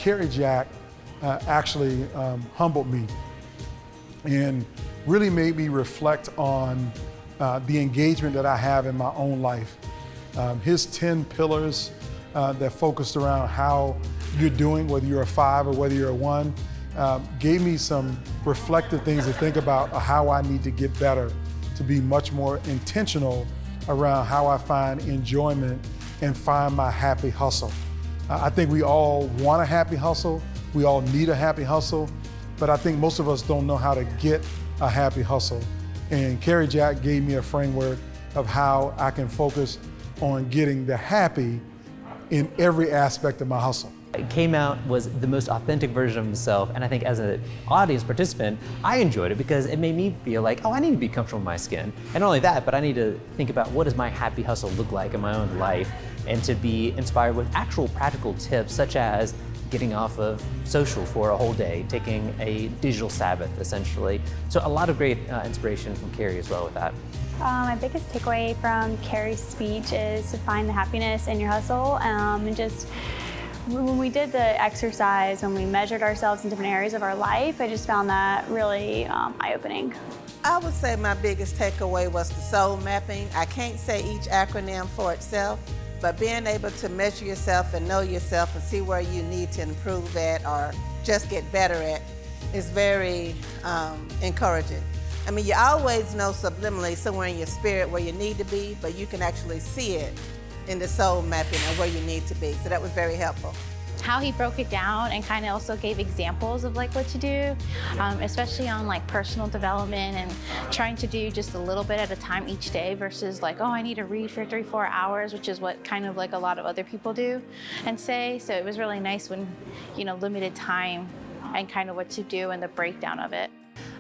Cary Jack actually humbled me and really made me reflect on the engagement that I have in my own life. His 10 pillars that focused around how you're doing, whether you're a 5 or whether you're a 1, gave me some reflective things to think about how I need to get better, to be much more intentional around how I find enjoyment and find my happy hustle. I think we all want a happy hustle, we all need a happy hustle, but I think most of us don't know how to get a happy hustle. And Cary Jack gave me a framework of how I can focus on getting the happy in every aspect of my hustle. It came out was the most authentic version of himself, and I think as an audience participant, I enjoyed it because it made me feel like, oh, I need to be comfortable in my skin. And not only that, but I need to think about what does my happy hustle look like in my own life, and to be inspired with actual practical tips such as getting off of social for a whole day, taking a digital Sabbath, essentially. So a lot of great inspiration from Cary as well with that. My biggest takeaway from Cary's speech is to find the happiness in your hustle, and just when we did the exercise, when we measured ourselves in different areas of our life, I just found that really eye-opening. I would say my biggest takeaway was the soul mapping. I can't say each acronym for itself, but being able to measure yourself and know yourself and see where you need to improve at or just get better at is very encouraging. I mean, you always know subliminally somewhere in your spirit where you need to be, but you can actually see it in the soul mapping and where you need to be. So that was very helpful. How he broke it down and kind of also gave examples of like what to do, especially on like personal development and trying to do just a little bit at a time each day versus like, oh, I need to read for 3-4 hours, which is what kind of like a lot of other people do and say. So it was really nice when, you know, limited time and kind of what to do and the breakdown of it.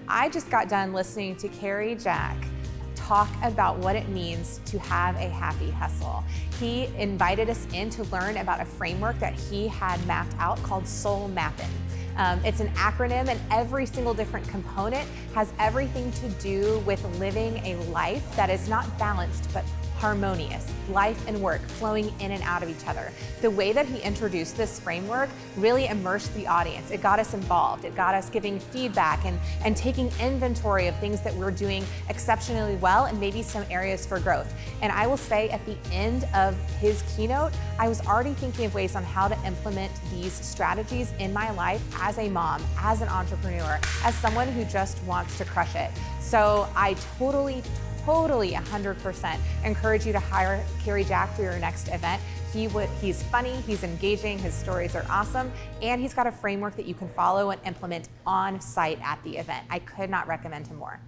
I just got done listening to Cary Jack talk about what it means to have a happy hustle. He invited us in to learn about a framework that he had mapped out called soul mapping. It's an acronym, and every single different component has everything to do with living a life that is not balanced but harmonious, life and work flowing in and out of each other. The way that he introduced this framework really immersed the audience. It got us involved. It got us giving feedback and taking inventory of things that we're doing exceptionally well and maybe some areas for growth. And I will say at the end of his keynote, I was already thinking of ways on how to implement these strategies in my life as a mom, as an entrepreneur, as someone who just wants to crush it. So I totally 100% encourage you to hire Cary Jack for your next event. He's funny, he's engaging, his stories are awesome, and he's got a framework that you can follow and implement on site at the event. I could not recommend him more.